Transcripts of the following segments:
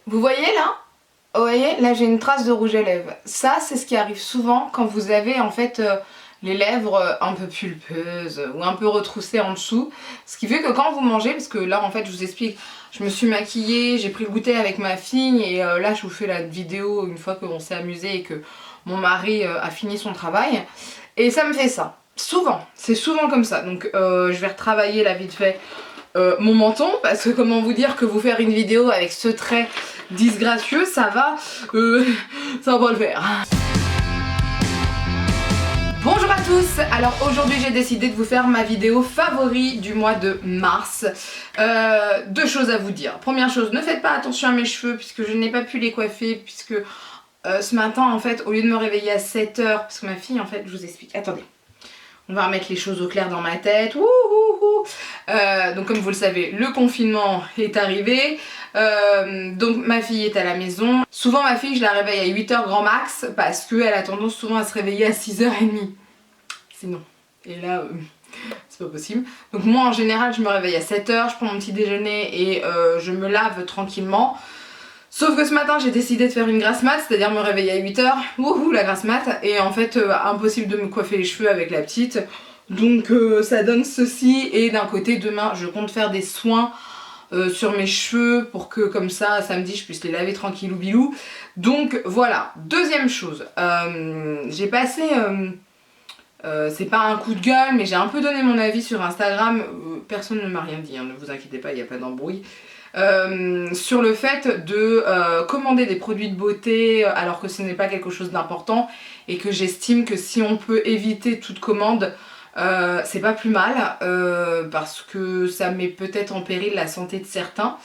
Vous voyez là? Vous voyez, là j'ai une trace de rouge à lèvres. Ça, c'est ce qui arrive souvent quand vous avez en fait les lèvres un peu pulpeuses ou un peu retroussées en dessous. Ce qui fait que quand vous mangez, parce que là en fait je vous explique, je me suis maquillée, j'ai pris le goûter avec ma fille et là je vous fais la vidéo une fois qu'on s'est amusé et que mon mari a fini son travail. Et ça me fait ça. Souvent, c'est souvent comme ça. Donc je vais retravailler là vite fait mon menton, parce que comment vous dire que vous faire une vidéo avec ce trait disgracieux, ça va pas le faire. Bonjour à tous, alors aujourd'hui j'ai décidé de vous faire ma vidéo favori du mois de mars. Deux choses à vous dire. Première chose, ne faites pas attention à mes cheveux puisque je n'ai pas pu les coiffer, puisque ce matin en fait, au lieu de me réveiller à 7 h, parce que ma fille en fait, je vous explique, attendez. On va remettre les choses au clair dans ma tête. Donc comme vous le savez, le confinement est arrivé. Donc ma fille est à la maison. Souvent ma fille je la réveille à 8 h grand max parce qu'elle a tendance souvent à se réveiller à 6 h 30. Sinon. Et là c'est pas possible. Donc moi en général je me réveille à 7 h, je prends mon petit déjeuner et je me lave tranquillement. Sauf que ce matin j'ai décidé de faire une grasse mat, c'est-à-dire me réveiller à 8 h, wouhou la grasse mat, et en fait impossible de me coiffer les cheveux avec la petite. Donc ça donne ceci, et d'un côté demain je compte faire des soins sur mes cheveux pour que comme ça samedi je puisse les laver tranquillou bilou. Donc voilà. Deuxième chose, j'ai passé, c'est pas un coup de gueule mais j'ai un peu donné mon avis sur Instagram, personne ne m'a rien dit, hein, ne vous inquiétez pas, il n'y a pas d'embrouille. Sur le fait de commander des produits de beauté alors que ce n'est pas quelque chose d'important, et que j'estime que si on peut éviter toute commande, c'est pas plus mal, parce que ça met peut-être en péril la santé de certains,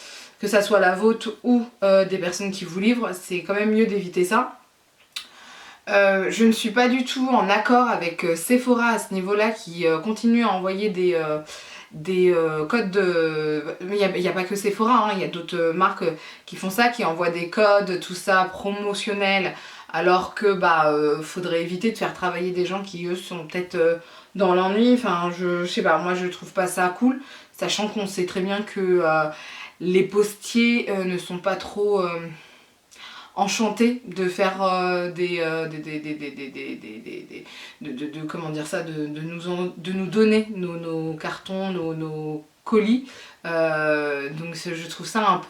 que ça soit la vôtre ou des personnes qui vous livrent, c'est quand même mieux d'éviter ça. Je ne suis pas du tout en accord avec Sephora à ce niveau-là, qui continue à envoyer des codes de... Mais il n'y a pas que Sephora, hein, il y a d'autres marques qui font ça, qui envoient des codes, tout ça, promotionnels, alors que faudrait éviter de faire travailler des gens qui eux sont peut-être dans l'ennui. Enfin je sais pas, moi je trouve pas ça cool, sachant qu'on sait très bien que les postiers ne sont pas trop enchantés de faire comment dire ça, de nous donner nos cartons, nos colis. Donc je trouve ça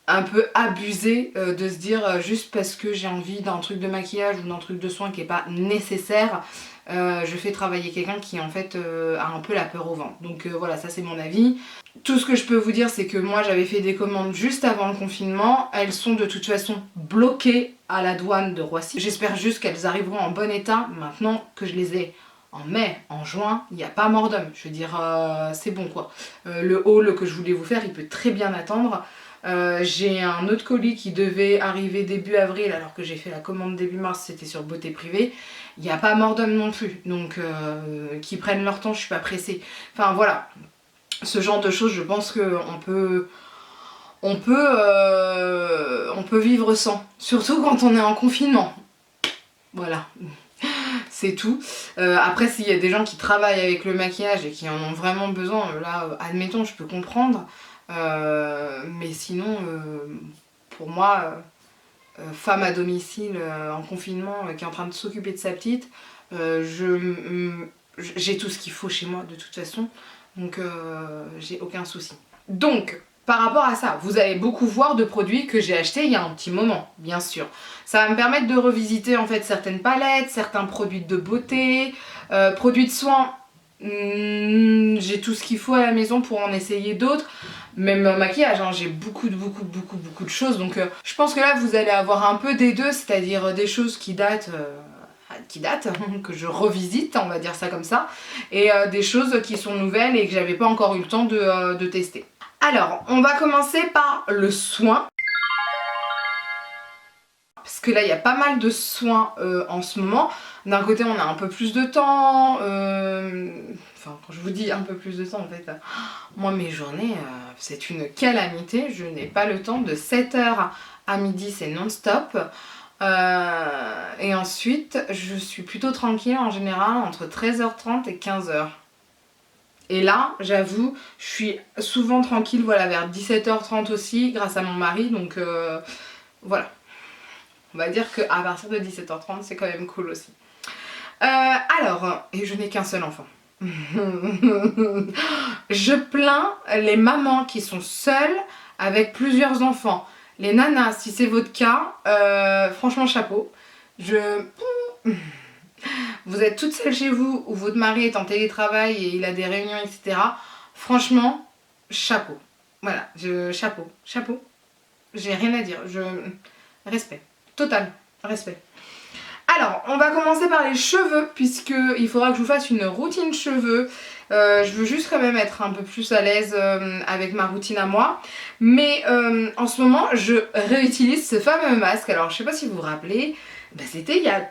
un peu abusé de se dire juste parce que j'ai envie d'un truc de maquillage ou d'un truc de soin qui est pas nécessaire, je fais travailler quelqu'un qui en fait a un peu la peur au ventre. Donc voilà, ça c'est mon avis. Tout ce que je peux vous dire, c'est que moi j'avais fait des commandes juste avant le confinement, elles sont de toute façon bloquées à la douane de Roissy. J'espère juste qu'elles arriveront en bon état maintenant que je les ai en mai, en juin, il n'y a pas mort d'homme. Je veux dire, c'est bon quoi. Le haul que je voulais vous faire, il peut très bien attendre. J'ai un autre colis qui devait arriver début avril alors que j'ai fait la commande début mars, c'était sur Beauté Privée. Il n'y a pas mort d'homme non plus, donc qu'ils prennent leur temps, je suis pas pressée. Enfin voilà, ce genre de choses, je pense qu'on peut vivre sans, surtout quand on est en confinement. Voilà, c'est tout. Après, s'il y a des gens qui travaillent avec le maquillage et qui en ont vraiment besoin, là, admettons, je peux comprendre. Mais sinon, pour moi, femme à domicile en confinement qui est en train de s'occuper de sa petite, j'ai tout ce qu'il faut chez moi de toute façon, donc j'ai aucun souci. Donc par rapport à ça, vous allez beaucoup voir de produits que j'ai achetés il y a un petit moment, bien sûr. Ça va me permettre de revisiter en fait certaines palettes, certains produits de beauté, produits de soins. J'ai tout ce qu'il faut à la maison pour en essayer d'autres. Même maquillage, hein, j'ai beaucoup de choses. Donc je pense que là vous allez avoir un peu des deux, c'est-à-dire des choses qui datent, que je revisite, on va dire ça comme ça, et des choses qui sont nouvelles et que j'avais pas encore eu le temps de tester. Alors, on va commencer par le soin. Parce que là, il y a pas mal de soins en ce moment. D'un côté, on a un peu plus de temps. Enfin, quand je vous dis un peu plus de temps, en fait, moi, mes journées, c'est une calamité. Je n'ai pas le temps. De 7 h à midi, c'est non-stop. Et ensuite, je suis plutôt tranquille en général entre 13 h 30 et 15 h. Et là, j'avoue, je suis souvent tranquille, voilà, vers 17h30 aussi, grâce à mon mari, donc voilà. On va dire qu'à partir de 17h30, c'est quand même cool aussi. Alors, et je n'ai qu'un seul enfant. Je plains les mamans qui sont seules avec plusieurs enfants. Les nanas, si c'est votre cas, franchement chapeau. Vous êtes toute seule chez vous ou votre mari est en télétravail et il a des réunions, etc. Franchement, chapeau. Voilà, chapeau, chapeau. J'ai rien à dire. Respect. Total, respect. Alors, on va commencer par les cheveux, puisqu'il faudra que je vous fasse une routine cheveux. Je veux juste quand même être un peu plus à l'aise avec ma routine à moi. Mais en ce moment, je réutilise ce fameux masque. Alors, je sais pas si vous vous rappelez, c'était il y a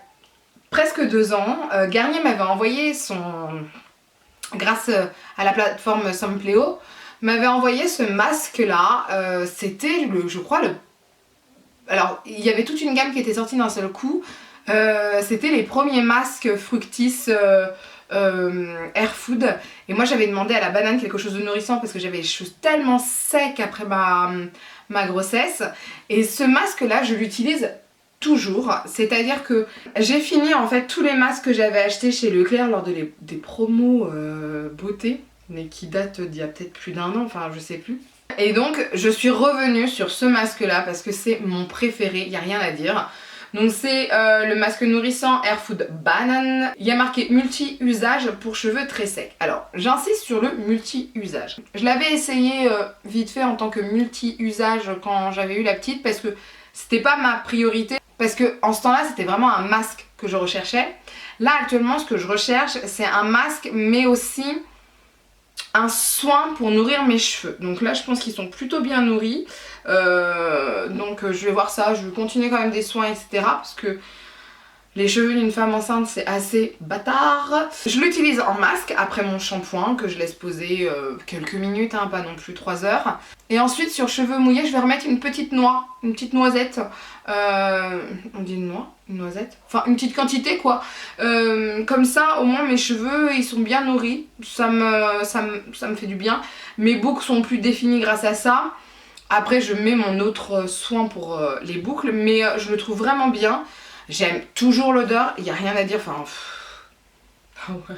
presque 2 ans. Garnier m'avait envoyé grâce à la plateforme Sampleo, m'avait envoyé ce masque-là. C'était, je crois, alors, il y avait toute une gamme qui était sortie d'un seul coup. C'était les premiers masques Fructis Air Food. Et moi j'avais demandé à la banane quelque chose de nourrissant parce que j'avais les cheveux tellement secs après ma grossesse. Et ce masque là je l'utilise toujours. C'est à dire que j'ai fini en fait tous les masques que j'avais achetés chez Leclerc lors des promos beauté, mais qui datent d'il y a peut-être plus d'1 an, enfin je sais plus. Et donc je suis revenue sur ce masque là parce que c'est mon préféré, il n'y a rien à dire. Donc c'est le masque nourrissant Air Food Banane. Il y a marqué multi-usage pour cheveux très secs. Alors j'insiste sur le multi-usage. Je l'avais essayé vite fait en tant que multi-usage quand j'avais eu la petite parce que c'était pas ma priorité. Parce que en ce temps-là c'était vraiment un masque que je recherchais. Là actuellement ce que je recherche c'est un masque mais aussi un soin pour nourrir mes cheveux. Donc là je pense qu'ils sont plutôt bien nourris. Donc je vais voir ça, je vais continuer quand même des soins etc. Parce que les cheveux d'une femme enceinte c'est assez bâtard. Je l'utilise en masque après mon shampoing que je laisse poser quelques minutes, hein, pas non plus 3 heures. Et ensuite sur cheveux mouillés je vais remettre une petite noix, une petite noisette. On dit une noix, une noisette, enfin une petite quantité quoi. Comme ça au moins mes cheveux ils sont bien nourris, ça me fait du bien. Mes boucles sont plus définies grâce à ça. Après je mets mon autre soin pour les boucles mais je le trouve vraiment bien. J'aime toujours l'odeur, il n'y a rien à dire, enfin... ouais.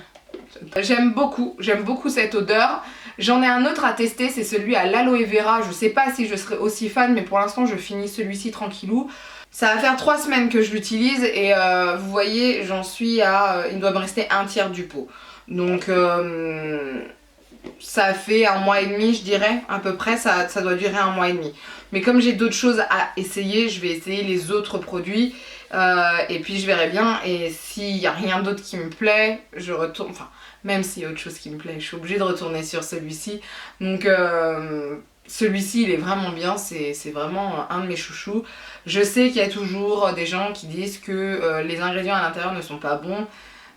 J'aime beaucoup cette odeur. J'en ai un autre à tester, c'est celui à l'aloe vera. Je sais pas si je serai aussi fan, mais pour l'instant je finis celui-ci tranquillou. Ça va faire 3 semaines que je l'utilise et vous voyez, j'en suis à... il doit me rester un tiers du pot. Donc ça fait 1 mois et demi je dirais, à peu près, ça doit durer 1 mois et demi. Mais comme j'ai d'autres choses à essayer, je vais essayer les autres produits. Et puis je verrai bien et s'il n'y a rien d'autre qui me plaît je retourne, enfin même s'il y a autre chose qui me plaît je suis obligée de retourner sur celui-ci. Donc celui-ci il est vraiment bien, c'est vraiment un de mes chouchous. Je sais qu'il y a toujours des gens qui disent que les ingrédients à l'intérieur ne sont pas bons.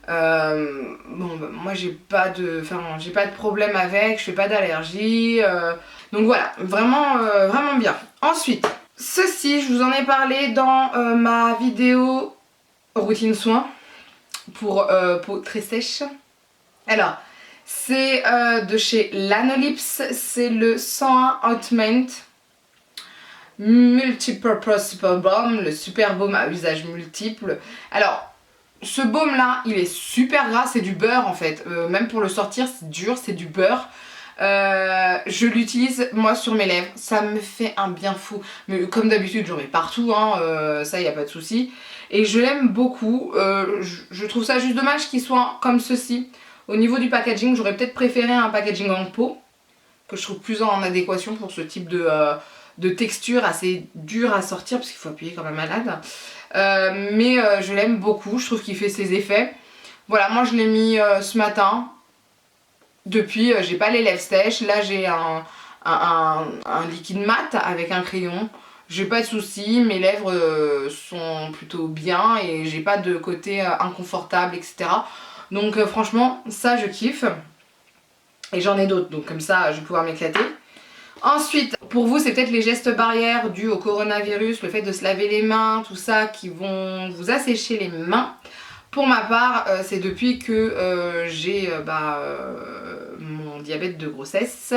Bon bah, moi j'ai pas de problème avec, je fais pas d'allergie, donc voilà, vraiment vraiment bien. Ensuite ceci, je vous en ai parlé dans ma vidéo routine soin pour peau très sèche. Alors, c'est de chez Lanolips, c'est le 101 Ointment Multipurpose Super Balm, le super baume à usage multiple. Alors, ce baume là, il est super gras, c'est du beurre en fait. Même pour le sortir, c'est dur, c'est du beurre. Je l'utilise moi sur mes lèvres, ça me fait un bien fou, mais comme d'habitude j'en mets partout, hein, ça y a pas de souci. Et je l'aime beaucoup, je trouve ça juste dommage qu'il soit comme ceci. Au niveau du packaging, j'aurais peut-être préféré un packaging en peau, que je trouve plus en adéquation pour ce type de texture assez dure à sortir, parce qu'il faut appuyer comme un malade. Mais je l'aime beaucoup, je trouve qu'il fait ses effets. Voilà, moi je l'ai mis ce matin. Depuis, j'ai pas les lèvres sèches. Là, j'ai un liquide mat avec un crayon. J'ai pas de soucis, mes lèvres sont plutôt bien et j'ai pas de côté inconfortable, etc. Donc, franchement, ça, je kiffe. Et j'en ai d'autres, donc comme ça, je vais pouvoir m'éclater. Ensuite, pour vous, c'est peut-être les gestes barrières dus au coronavirus, le fait de se laver les mains, tout ça, qui vont vous assécher les mains. Pour ma part, c'est depuis que j'ai mon mon diabète de grossesse,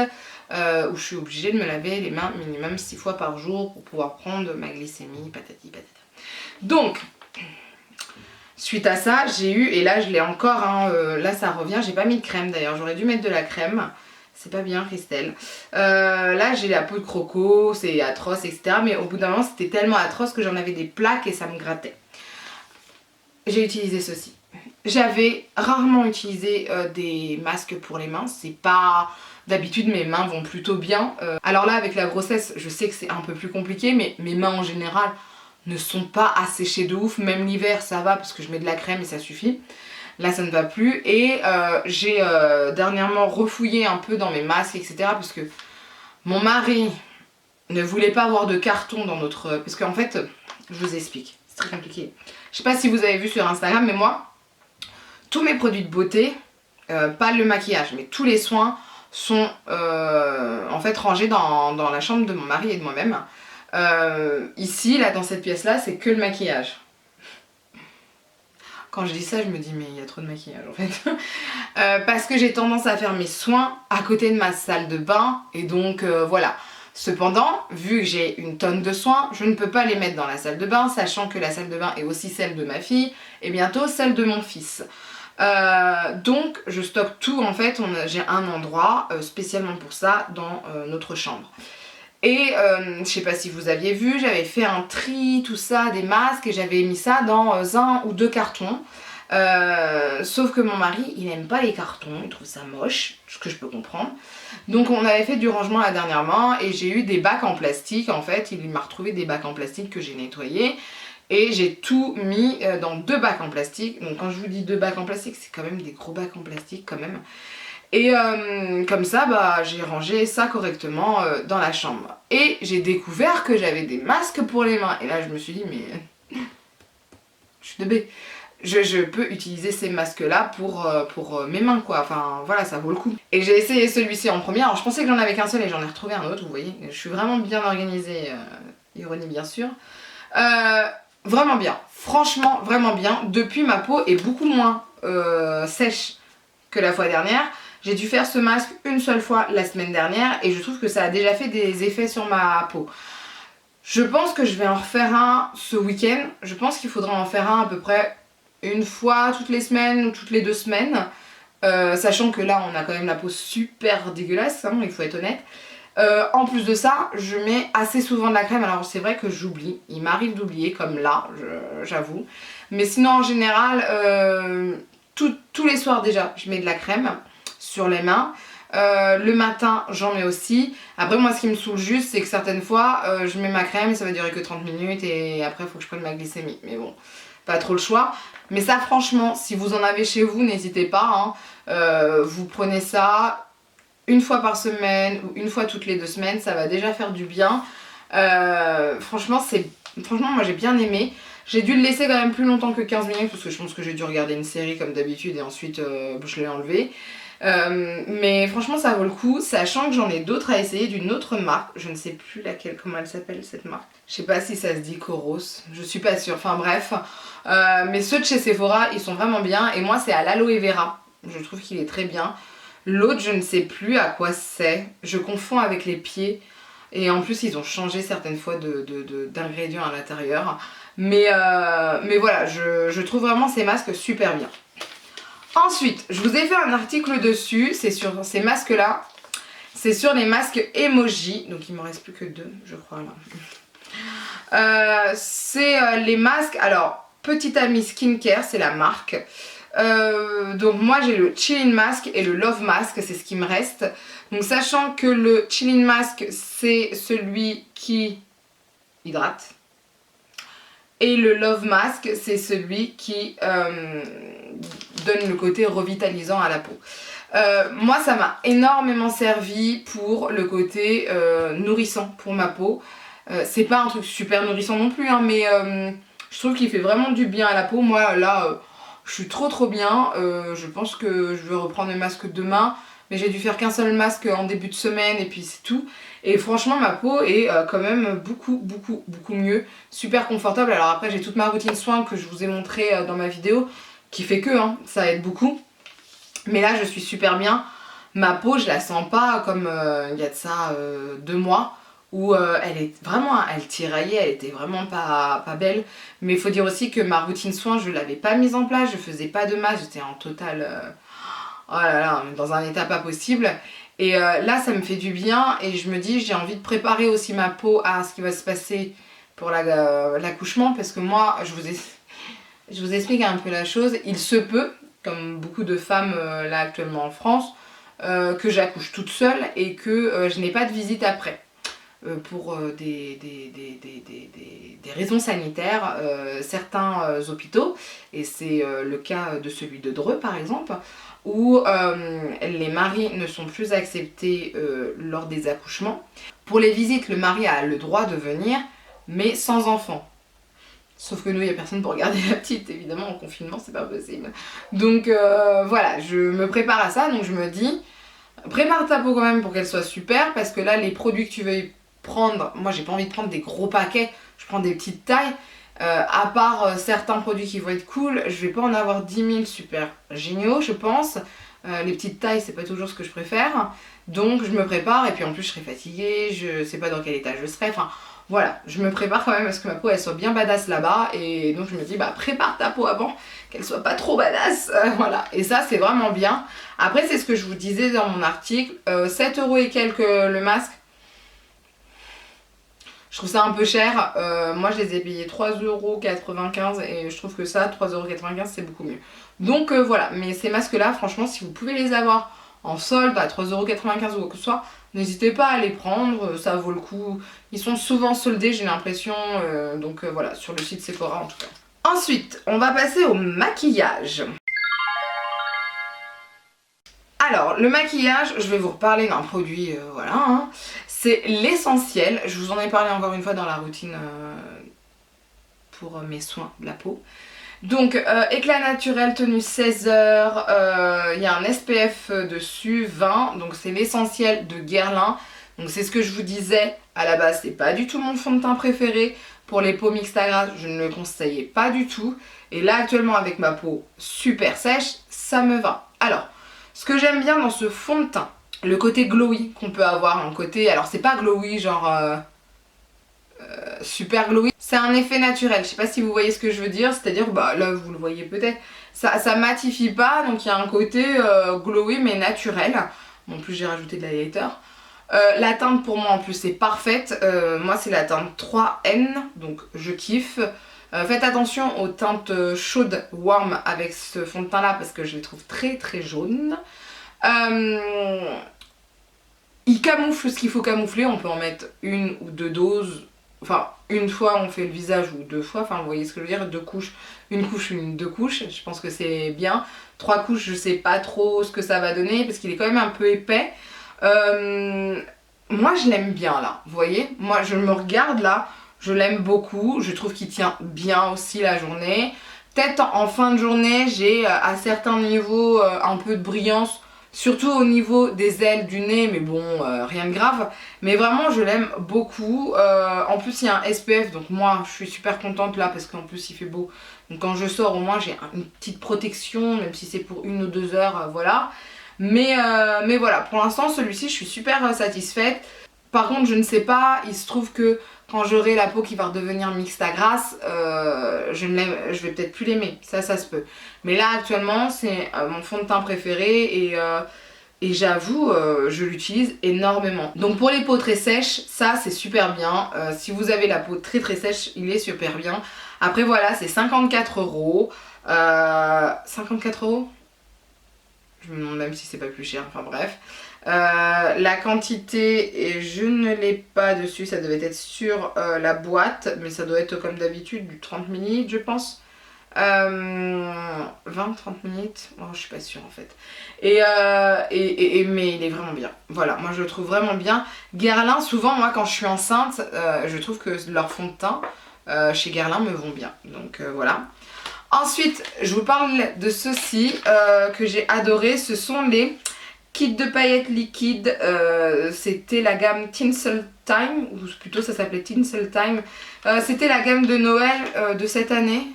où je suis obligée de me laver les mains minimum 6 fois par jour pour pouvoir prendre ma glycémie, patati patata. Donc, suite à ça, j'ai eu, et là je l'ai encore, hein, là ça revient, j'ai pas mis de crème d'ailleurs, j'aurais dû mettre de la crème. C'est pas bien Christelle. Là j'ai la peau de croco, c'est atroce etc. Mais au bout d'un moment c'était tellement atroce que j'en avais des plaques et ça me grattait. J'ai utilisé ceci. J'avais rarement utilisé des masques pour les mains. C'est pas... D'habitude mes mains vont plutôt bien. Alors là avec la grossesse je sais que c'est un peu plus compliqué. Mais mes mains en général ne sont pas asséchées de ouf. Même l'hiver ça va parce que je mets de la crème et ça suffit. Là ça ne va plus et j'ai dernièrement refouillé un peu dans mes masques etc. Parce que mon mari ne voulait pas avoir de carton dans notre... Parce qu'en fait, je vous explique, c'est très compliqué. Je sais pas si vous avez vu sur Instagram mais moi, tous mes produits de beauté, pas le maquillage mais tous les soins sont en fait rangés dans la chambre de mon mari et de moi-même. Ici, là dans cette pièce là, c'est que le maquillage. Quand je dis ça, je me dis mais il y a trop de maquillage en fait. Parce que j'ai tendance à faire mes soins à côté de ma salle de bain et donc voilà. Cependant, vu que j'ai une tonne de soins, je ne peux pas les mettre dans la salle de bain, sachant que la salle de bain est aussi celle de ma fille et bientôt celle de mon fils. Donc je stocke tout en fait, j'ai un endroit spécialement pour ça dans notre chambre. Et je sais pas si vous aviez vu, j'avais fait un tri, tout ça, des masques et j'avais mis ça dans 1 ou 2 cartons. Sauf que mon mari, il aime pas les cartons, il trouve ça moche, ce que je peux comprendre. Donc on avait fait du rangement là dernièrement et j'ai eu des bacs en plastique en fait. Il m'a retrouvé des bacs en plastique que j'ai nettoyés. Et j'ai tout mis dans 2 bacs en plastique. Donc quand je vous dis 2 bacs en plastique, c'est quand même des gros bacs en plastique quand même. Et comme ça, bah, j'ai rangé ça correctement dans la chambre. Et j'ai découvert que j'avais des masques pour les mains. Et là, je me suis dit, mais je suis de B. Je peux utiliser ces masques-là pour mes mains, quoi. Enfin, voilà, ça vaut le coup. Et j'ai essayé celui-ci en premier. Alors, je pensais que j'en avais qu'un seul et j'en ai retrouvé un autre, vous voyez. Je suis vraiment bien organisée, ironie bien sûr. Vraiment bien. Franchement, vraiment bien. Depuis, ma peau est beaucoup moins sèche que la fois dernière. J'ai dû faire ce masque une seule fois la semaine dernière et je trouve que ça a déjà fait des effets sur ma peau. Je pense que je vais en refaire un ce week-end. Je pense qu'il faudra en faire un à peu près une fois toutes les semaines ou toutes les 2 semaines. Sachant que là on a quand même la peau super dégueulasse, hein, il faut être honnête. En plus de ça, je mets assez souvent de la crème. Alors c'est vrai que j'oublie, il m'arrive d'oublier comme là, j'avoue. Mais sinon en général, tous les soirs déjà, je mets de la crème sur les mains. Le matin j'en mets aussi. Après moi ce qui me saoule juste c'est que certaines fois je mets ma crème et ça va durer que 30 minutes et après il faut que je prenne ma glycémie. Mais bon, pas trop le choix. Mais ça franchement si vous en avez chez vous n'hésitez pas, hein. Vous prenez ça une fois par semaine ou une fois toutes les 2 semaines, ça va déjà faire du bien. Franchement moi j'ai bien aimé. J'ai dû le laisser quand même plus longtemps que 15 minutes parce que je pense que j'ai dû regarder une série comme d'habitude et ensuite je l'ai enlevé. Mais franchement ça vaut le coup, sachant que j'en ai d'autres à essayer d'une autre marque. Je ne sais plus laquelle, comment elle s'appelle cette marque. Je sais pas si ça se dit Coros, je suis pas sûre, enfin bref. Mais ceux de chez Sephora ils sont vraiment bien et moi c'est à l'aloe vera. Je trouve qu'il est très bien. L'autre je ne sais plus à quoi c'est, je confonds avec les pieds. Et en plus ils ont changé certaines fois d'ingrédients à l'intérieur. Mais voilà, je trouve vraiment ces masques super bien. Ensuite, je vous ai fait un article dessus, c'est sur ces masques là. C'est sur les masques emoji, donc il m'en reste plus que 2 je crois là. C'est les masques, alors Petit Ami Skincare c'est la marque. Donc moi j'ai le Chillin Mask et le Love Mask, c'est ce qui me reste. Donc sachant que le Chillin Mask c'est celui qui hydrate et le Love Mask c'est celui qui donne le côté revitalisant à la peau. Moi ça m'a énormément servi pour le côté nourrissant pour ma peau. C'est pas un truc super nourrissant non plus, hein, mais je trouve qu'il fait vraiment du bien à la peau. Moi là je suis trop bien. Je pense que je vais reprendre le masque demain. Mais j'ai dû faire qu'un seul masque en début de semaine et puis c'est tout. Et franchement ma peau est quand même beaucoup mieux. Super confortable. Alors après j'ai toute ma routine soin que je vous ai montré dans ma vidéo. Qui fait que ça aide beaucoup. Mais là je suis super bien. ma peau je la sens pas comme il y a de ça 2 mois où elle est vraiment, elle tiraillait, elle était vraiment pas belle. Mais il faut dire aussi que ma routine soins je l'avais pas mise en place, je faisais pas de masque, j'étais en total oh là là, dans un état pas possible. Et là ça me fait du bien et je me dis j'ai envie de préparer aussi ma peau à ce qui va se passer pour l'accouchement, parce que moi je vous explique un peu la chose, il se peut, comme beaucoup de femmes là actuellement en France, que j'accouche toute seule et que je n'ai pas de visite après. Pour des raisons sanitaires, certains hôpitaux, et c'est le cas de celui de Dreux par exemple, où les maris ne sont plus acceptés lors des accouchements. Pour les visites, le mari a le droit de venir, mais sans enfant. Sauf que nous, il n'y a personne pour garder la petite, évidemment, en confinement, c'est pas possible. Donc voilà, je me prépare à ça, donc je me dis, prépare ta peau quand même pour qu'elle soit super, parce que là, les produits que tu veux prendre, moi j'ai pas envie de prendre des gros paquets, je prends des petites tailles. À part certains produits qui vont être cool, je vais pas en avoir 10 000 super géniaux, je pense. Les petites tailles, c'est pas toujours ce que je préfère. Donc je me prépare, et puis en plus je serai fatiguée, je sais pas dans quel état je serai. Enfin voilà, je me prépare quand même à ce que ma peau elle soit bien badass là-bas. Et donc je me dis, bah prépare ta peau avant, qu'elle soit pas trop badass. Voilà, et ça c'est vraiment bien. Après, c'est ce que je vous disais dans mon article, 7 € et quelques le masque. Je trouve ça un peu cher, moi je les ai payés 3,95 € et je trouve que ça, 3,95 € c'est beaucoup mieux. Donc voilà, mais ces masques là, franchement, si vous pouvez les avoir en solde à 3,95 € ou quoi que ce soit, n'hésitez pas à les prendre, ça vaut le coup. Ils sont souvent soldés, j'ai l'impression, donc voilà, sur le site Sephora en tout cas. Ensuite, on va passer au maquillage. Alors, le maquillage, je vais vous reparler d'un produit, voilà, hein. C'est l'essentiel, je vous en ai parlé encore une fois dans la routine pour mes soins de la peau. Donc, éclat naturel, tenue 16 heures, il y a un SPF dessus, 20, donc c'est l'essentiel de Guerlain. Donc c'est ce que je vous disais, à la base c'est pas du tout mon fond de teint préféré. Pour les peaux mixtes à gras, je ne le conseillais pas du tout. Et là actuellement avec ma peau super sèche, ça me va. Alors, ce que j'aime bien dans ce fond de teint, le côté glowy qu'on peut avoir, un côté, alors c'est pas glowy genre super glowy, c'est un effet naturel, je sais pas si vous voyez ce que je veux dire, c'est-à-dire, bah là vous le voyez peut-être, ça matifie pas, donc il y a un côté glowy mais naturel. Bon, en plus j'ai rajouté de l'highlighter. La teinte pour moi en plus est parfaite, moi c'est la teinte 3N, donc je kiffe. Faites attention aux teintes chaudes, warm avec ce fond de teint là parce que je les trouve très très jaunes. Il camoufle ce qu'il faut camoufler, on peut en mettre 1 ou 2 doses, enfin une fois on fait le visage ou 2 fois, enfin vous voyez ce que je veux dire, 2 couches, une couche, 2 couches, je pense que c'est bien. 3 couches, je sais pas trop ce que ça va donner parce qu'il est quand même un peu épais. Moi je l'aime bien là, vous voyez, moi je me regarde là, je l'aime beaucoup, je trouve qu'il tient bien aussi la journée. Peut-être en fin de journée j'ai à certains niveaux un peu de brillance, surtout au niveau des ailes du nez, mais bon, rien de grave. Mais vraiment, je l'aime beaucoup. En plus, il y a un SPF, donc moi, je suis super contente là, parce qu'en plus, il fait beau. Donc quand je sors, au moins, j'ai une petite protection, même si c'est pour 1 ou 2 heures, voilà. Mais voilà, pour l'instant, celui-ci, je suis super satisfaite. Par contre, je ne sais pas, il se trouve que quand j'aurai la peau qui va redevenir mixte à grasse, je vais peut-être plus l'aimer, ça se peut. Mais là actuellement c'est mon fond de teint préféré et j'avoue je l'utilise énormément. Donc pour les peaux très sèches, ça c'est super bien. Si vous avez la peau très très sèche, il est super bien. Après voilà, c'est 54 €. 54 €? Je me demande même si c'est pas plus cher, enfin bref. La quantité, et je ne l'ai pas dessus, ça devait être sur la boîte, mais ça doit être comme d'habitude du 30 ml je pense. 20-30 minutes, oh, je suis pas sûre en fait. Mais il est vraiment bien. Voilà, moi je le trouve vraiment bien. Guerlain, souvent moi quand je suis enceinte, je trouve que leur fond de teint chez Guerlain me vont bien. Donc voilà. Ensuite, je vous parle de ceci que j'ai adoré. Ce sont les kits de paillettes liquides. C'était la gamme Tinsel Time, ou plutôt ça s'appelait Tinsel Time. C'était la gamme de Noël de cette année.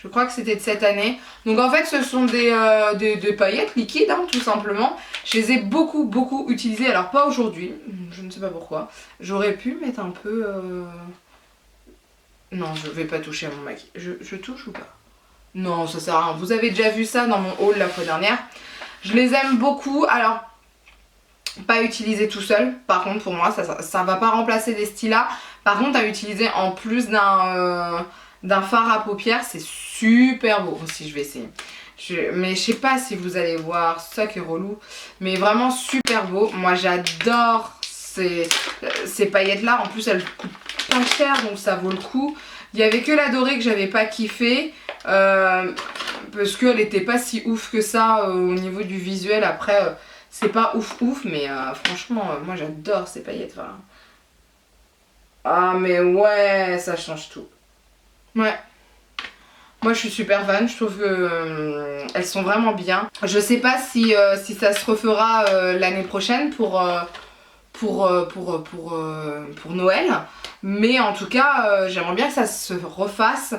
Je crois que c'était de cette année. Donc en fait ce sont des paillettes liquides hein, tout simplement. Je les ai beaucoup utilisées. Alors pas aujourd'hui, je ne sais pas pourquoi. J'aurais pu mettre un peu... Non, je vais pas toucher à mon maquillage. Je touche ou pas? Non, ça sert à rien. Vous avez déjà vu ça dans mon haul la fois dernière. Je les aime beaucoup. Alors, pas utilisé tout seul. Par contre, pour moi, ça va pas remplacer des stylas. Par contre, à utiliser en plus d'un fard à paupières, c'est super beau. Si je vais essayer. Mais je sais pas si vous allez voir, ça qui est relou. Mais vraiment super beau. Moi, j'adore ces paillettes là. En plus, elles coûtent pas cher, donc ça vaut le coup. Il y avait que la dorée que j'avais pas kiffé. Parce qu'elle était pas si ouf que ça au niveau du visuel. Après, c'est pas ouf, mais franchement, moi j'adore ces paillettes. Voilà. Ah, mais ouais, ça change tout. Ouais. Moi je suis super fan, je trouve que elles sont vraiment bien. Je sais pas si ça se refera l'année prochaine pour Noël. Mais en tout cas, j'aimerais bien que ça se refasse.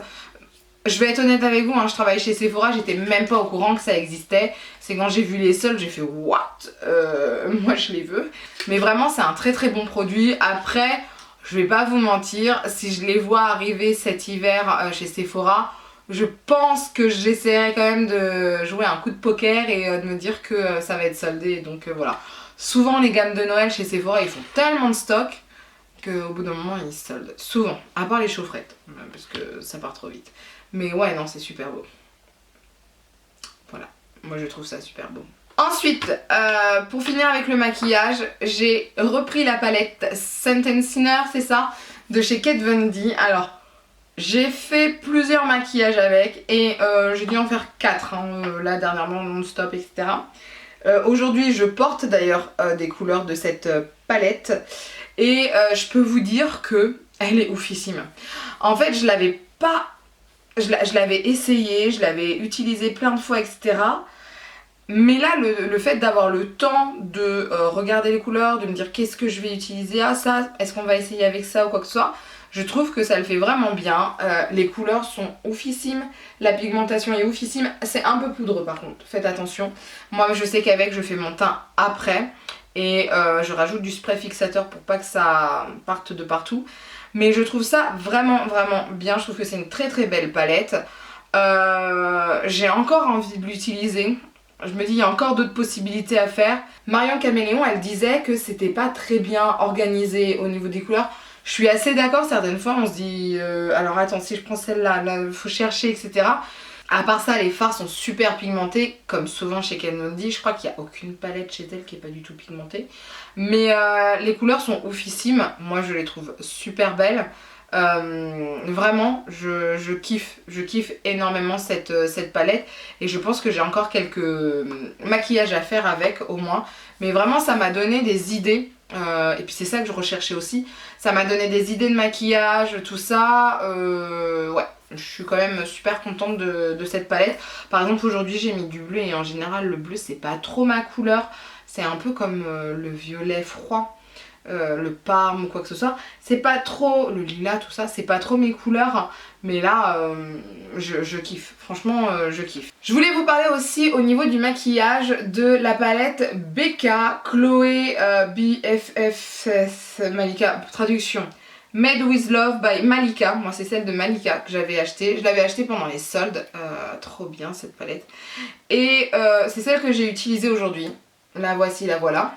Je vais être honnête avec vous, hein, je travaille chez Sephora, j'étais même pas au courant que ça existait. C'est quand j'ai vu les soldes, j'ai fait what, moi je les veux. Mais vraiment c'est un très bon produit. Après, je vais pas vous mentir, si je les vois arriver cet hiver chez Sephora, je pense que j'essaierai quand même de jouer un coup de poker et de me dire que ça va être soldé. Donc voilà. Souvent les gammes de Noël chez Sephora, ils font tellement de stock qu'au bout d'un moment ils se soldent. Souvent, à part les chaufferettes, parce que ça part trop vite. Mais ouais, non, c'est super beau. Voilà, moi je trouve ça super beau. Ensuite, pour finir avec le maquillage, j'ai repris la palette Sentenciner, c'est ça, de chez Kat Von D. Alors, j'ai fait plusieurs maquillages avec et j'ai dû en faire 4 hein, là dernièrement, non-stop, etc. Aujourd'hui, je porte d'ailleurs des couleurs de cette palette et je peux vous dire que elle est oufissime. En fait, je l'avais pas... Je l'avais essayé, je l'avais utilisé plein de fois, etc. Mais là, le fait d'avoir le temps de regarder les couleurs, de me dire qu'est-ce que je vais utiliser, ah ça, est-ce qu'on va essayer avec ça ou quoi que ce soit, je trouve que ça le fait vraiment bien. Les couleurs sont oufissimes, la pigmentation est oufissime, c'est un peu poudreux par contre, faites attention. Moi je sais qu'avec je fais mon teint après et je rajoute du spray fixateur pour pas que ça parte de partout. Mais je trouve ça vraiment bien, je trouve que c'est une très belle palette. J'ai encore envie de l'utiliser. Je me dis il y a encore d'autres possibilités à faire. Marion Caméléon elle disait que c'était pas très bien organisé au niveau des couleurs. Je suis assez d'accord, certaines fois on se dit alors attends si je prends celle-là, là faut chercher etc. À part ça les fards sont super pigmentés comme souvent chez Kat Von D. Je crois qu'il n'y a aucune palette chez elle qui est pas du tout pigmentée. Mais les couleurs sont oufissimes, moi je les trouve super belles. Vraiment je kiffe énormément cette palette et je pense que j'ai encore quelques maquillages à faire avec au moins. Mais vraiment ça m'a donné des idées et puis c'est ça que je recherchais aussi. Ça m'a donné des idées de maquillage, tout ça. Ouais. Je suis quand même super contente de cette palette. Par exemple aujourd'hui j'ai mis du bleu et en général le bleu c'est pas trop ma couleur. C'est un peu comme le violet froid, le parme ou quoi que ce soit. C'est pas trop, le lilas tout ça, c'est pas trop mes couleurs. Mais là je kiffe, franchement je kiffe. Je voulais vous parler aussi au niveau du maquillage de la palette BK Chloé BFF Malika, traduction. Made with Love by Malika, moi c'est celle de Malika que j'avais achetée, je l'avais achetée pendant les soldes, trop bien cette palette. Et c'est celle que j'ai utilisée aujourd'hui, la voici, la voilà.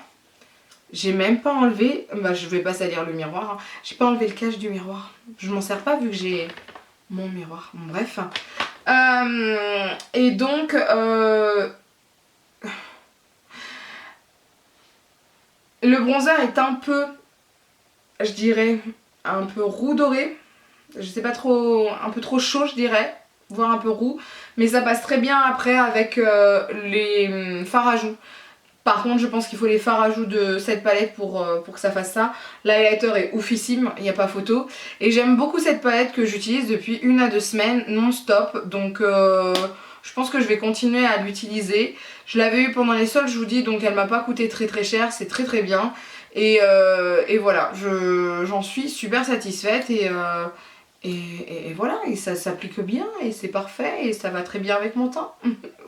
J'ai même pas enlevé, bah je vais pas salir le miroir, hein. J'ai pas enlevé le cache du miroir, je m'en sers pas vu que j'ai mon miroir, bon, bref. Et donc, le bronzer est un peu, je dirais... un peu roux doré, je sais pas trop, un peu trop chaud je dirais, voire un peu roux, mais ça passe très bien après avec les fards à joues. Par contre je pense qu'il faut les fards à joues de cette palette pour que ça fasse ça. L'highlighter est oufissime, il n'y a pas photo, et j'aime beaucoup cette palette que j'utilise depuis 1 à 2 semaines non-stop, donc je pense que je vais continuer à l'utiliser. Je l'avais eu pendant les soldes je vous dis, donc elle m'a pas coûté très cher, c'est très bien. Et voilà, j'en suis super satisfaite et et voilà, et ça s'applique bien, et c'est parfait, et ça va très bien avec mon temps.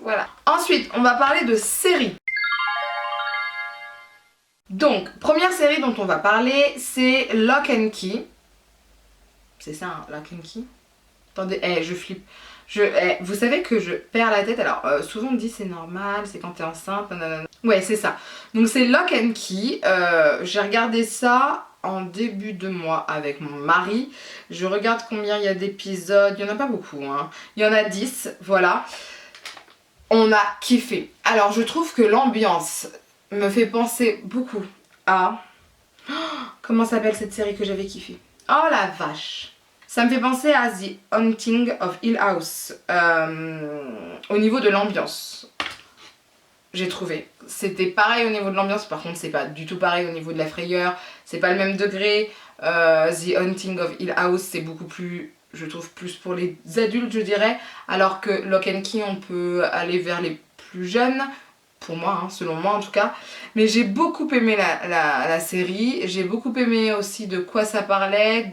Voilà. Ensuite, on va parler de séries. Donc, première série dont on va parler, c'est Lock and Key. C'est ça, hein, Lock and Key. Attendez, je flippe. Vous savez que je perds la tête. Alors, souvent on me dit c'est normal, c'est quand t'es enceinte. Nanana. Ouais, c'est ça. Donc c'est Lock and Key. J'ai regardé ça en début de mois avec mon mari. Je regarde combien il y a d'épisodes. Il n'y en a pas beaucoup, hein. Il y en a 10, voilà. On a kiffé. Alors, je trouve que l'ambiance me fait penser beaucoup à... Comment s'appelle cette série que j'avais kiffé? Oh la vache! Ça me fait penser à The Haunting of Hill House au niveau de l'ambiance. J'ai trouvé. C'était pareil au niveau de l'ambiance, par contre c'est pas du tout pareil au niveau de la frayeur, c'est pas le même degré. The Haunting of Hill House c'est beaucoup plus, je trouve, plus pour les adultes je dirais, alors que Lock and Key on peut aller vers les plus jeunes, pour moi, hein, selon moi en tout cas. Mais j'ai beaucoup aimé la série, j'ai beaucoup aimé aussi de quoi ça parlait,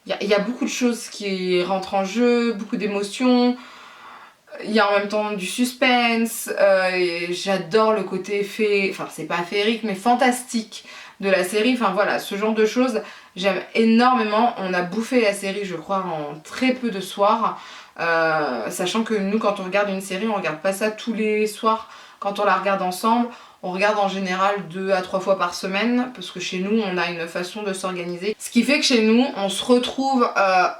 il y a beaucoup de choses qui rentrent en jeu, beaucoup d'émotions. Il y a en même temps du suspense. Et j'adore le côté enfin c'est pas féerique mais fantastique de la série. Enfin voilà, ce genre de choses, j'aime énormément. On a bouffé la série, je crois, en très peu de soirs. Sachant que nous, quand on regarde une série, on regarde pas ça tous les soirs. Quand on la regarde ensemble, on regarde en général 2 à 3 fois par semaine parce que chez nous on a une façon de s'organiser. Ce qui fait que chez nous on se retrouve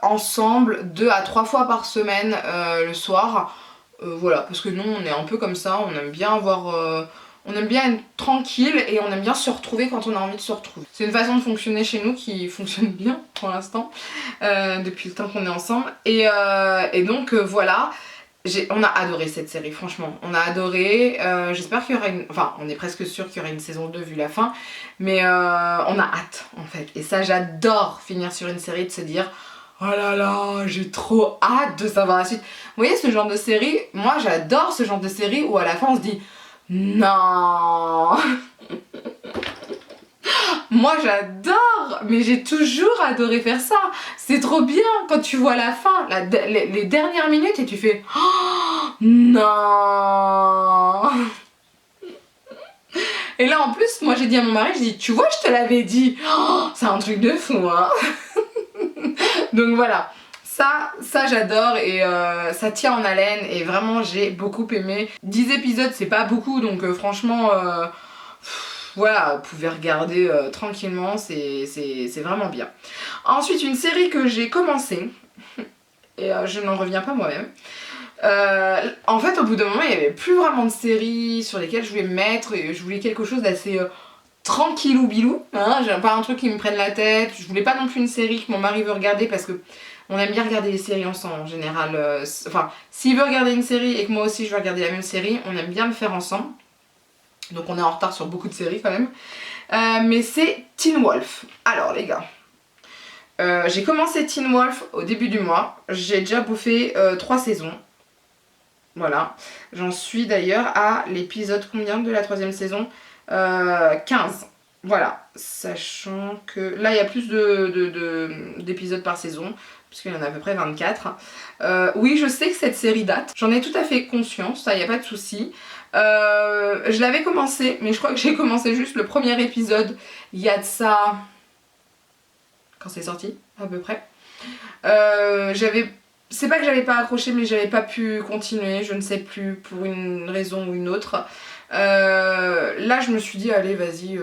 ensemble 2 à 3 fois par semaine le soir. Voilà, parce que nous on est un peu comme ça, on aime bien avoir... on aime bien être tranquille et on aime bien se retrouver quand on a envie de se retrouver. C'est une façon de fonctionner chez nous qui fonctionne bien pour l'instant, depuis le temps qu'on est ensemble. Et donc voilà. On a adoré cette série, franchement, on a adoré, j'espère qu'il y aura une... Enfin, on est presque sûr qu'il y aura une saison 2 vu la fin, mais on a hâte en fait, et ça j'adore finir sur une série, de se dire oh là là, j'ai trop hâte de savoir la suite. Vous voyez ce genre de série, moi j'adore ce genre de série où à la fin on se dit non. Moi j'adore, mais j'ai toujours adoré faire ça. C'est trop bien quand tu vois la fin, les dernières minutes et tu fais oh, non. Et là en plus, moi j'ai dit à mon mari, je dis tu vois je te l'avais dit, oh, c'est un truc de fou hein. Donc voilà, ça j'adore et ça tient en haleine et vraiment j'ai beaucoup aimé. 10 épisodes c'est pas beaucoup donc franchement... voilà, vous pouvez regarder tranquillement, c'est vraiment bien. Ensuite, une série que j'ai commencé, et je n'en reviens pas moi-même. En fait, au bout d'un moment, il n'y avait plus vraiment de séries sur lesquelles je voulais me mettre, et je voulais quelque chose d'assez tranquillou bilou, hein, j'ai pas un truc qui me prenne la tête, je voulais pas non plus une série que mon mari veut regarder parce que on aime bien regarder les séries ensemble en général. Enfin, s'il veut regarder une série et que moi aussi je veux regarder la même série, on aime bien le faire ensemble. Donc on est en retard sur beaucoup de séries quand même. Mais c'est Teen Wolf. Alors les gars, j'ai commencé Teen Wolf au début du mois. J'ai déjà bouffé 3 saisons. Voilà. J'en suis d'ailleurs à l'épisode combien de la 3e saison 15. Voilà. Sachant que là il y a plus d'épisodes par saison, puisqu'il y en a à peu près 24. Oui, je sais que cette série date. J'en ai tout à fait conscience, ça y a pas de souci. Je l'avais commencé, mais je crois que j'ai commencé juste le premier épisode. Il y a de ça... Quand c'est sorti, à peu près. C'est pas que j'avais pas accroché, mais j'avais pas pu continuer, je ne sais plus, pour une raison ou une autre. Là je me suis dit allez vas-y,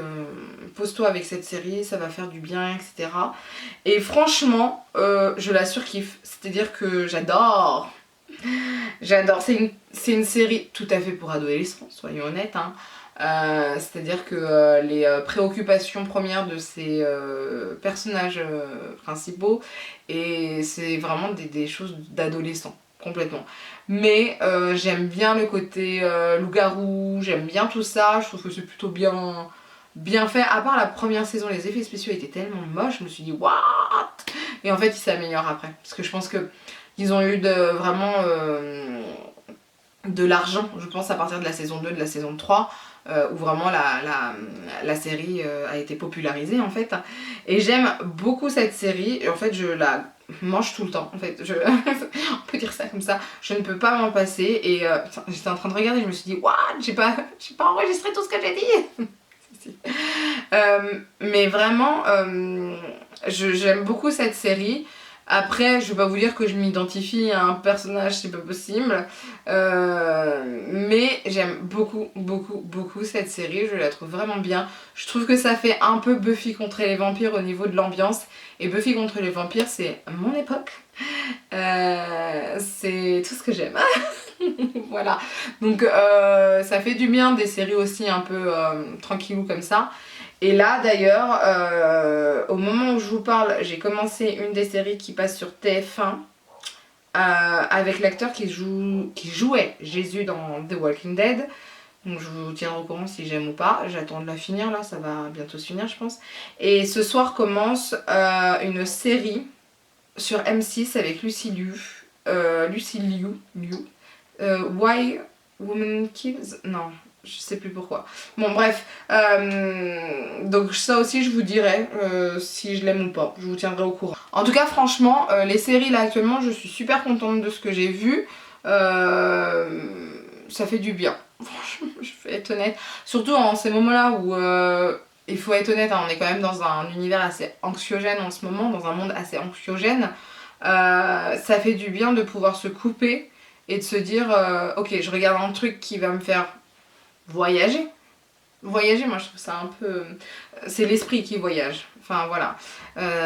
pose-toi avec cette série, ça va faire du bien, etc. Et franchement je la surkiffe, c'est-à-dire que j'adore. C'est une série tout à fait pour adolescents, soyons honnêtes, hein. C'est-à-dire que les préoccupations premières de ces personnages principaux, et c'est vraiment des choses d'adolescents, complètement. Mais j'aime bien le côté loup-garou, j'aime bien tout ça, je trouve que c'est plutôt bien fait. À part la première saison, les effets spéciaux étaient tellement moches, je me suis dit what. Et en fait ils s'améliorent après, parce que je pense que ils ont eu vraiment de l'argent, je pense, à partir de la saison 2, de la saison 3, où vraiment la série a été popularisée en fait. Et j'aime beaucoup cette série, et en fait mange tout le temps en fait, on peut dire ça comme ça, je ne peux pas m'en passer et j'étais en train de regarder, je me suis dit what, j'ai pas enregistré tout ce que j'ai dit. Si. Mais vraiment j'aime beaucoup cette série. Après, je vais pas vous dire que je m'identifie à un personnage, c'est pas possible. Mais j'aime beaucoup cette série, je la trouve vraiment bien. Je trouve que ça fait un peu Buffy contre les vampires au niveau de l'ambiance. Et Buffy contre les vampires, c'est mon époque. C'est tout ce que j'aime. Voilà. Donc ça fait du bien des séries aussi un peu tranquillou comme ça. Et là d'ailleurs, au moment où je vous parle, j'ai commencé une des séries qui passe sur TF1 avec l'acteur qui jouait Jésus dans The Walking Dead. Donc je vous tiendrai au courant si j'aime ou pas. J'attends de la finir là, ça va bientôt se finir je pense. Et ce soir commence une série sur M6 avec Lucy Liu. Why Women Kills? Non. Je sais plus pourquoi. Bon bref, donc ça aussi je vous dirai si je l'aime ou pas, je vous tiendrai au courant. En tout cas franchement, les séries là actuellement, je suis super contente de ce que j'ai vu. Ça fait du bien, franchement je vais être honnête. Surtout en ces moments là où, il faut être honnête, hein, on est quand même dans un univers assez anxiogène en ce moment, dans un monde assez anxiogène. Ça fait du bien de pouvoir se couper et de se dire ok, je regarde un truc qui va me faire voyager, moi je trouve ça un peu... c'est l'esprit qui voyage, enfin voilà.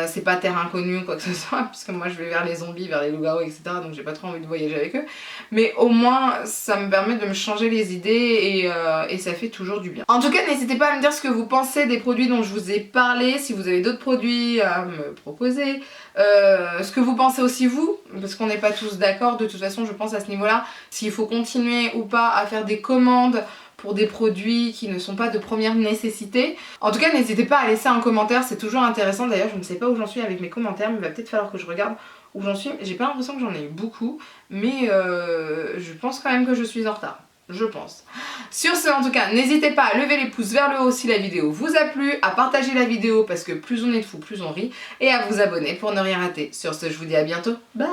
C'est pas terre inconnue ou quoi que ce soit, puisque moi je vais vers les zombies, vers les loups-garous, etc. Donc j'ai pas trop envie de voyager avec eux. Mais au moins ça me permet de me changer les idées et ça fait toujours du bien. En tout cas n'hésitez pas à me dire ce que vous pensez des produits dont je vous ai parlé, si vous avez d'autres produits à me proposer. Ce que vous pensez aussi vous, parce qu'on n'est pas tous d'accord de toute façon je pense à ce niveau là, s'il faut continuer ou pas à faire des commandes pour des produits qui ne sont pas de première nécessité. En tout cas n'hésitez pas à laisser un commentaire, c'est toujours intéressant. D'ailleurs je ne sais pas où j'en suis avec mes commentaires, mais il va peut-être falloir que je regarde où j'en suis. J'ai pas l'impression que j'en ai eu beaucoup, mais je pense quand même que je suis en retard. Je pense. Sur ce en tout cas, n'hésitez pas à lever les pouces vers le haut si la vidéo vous a plu, à partager la vidéo parce que plus on est de fous, plus on rit, et à vous abonner pour ne rien rater. Sur ce, je vous dis à bientôt. Bye!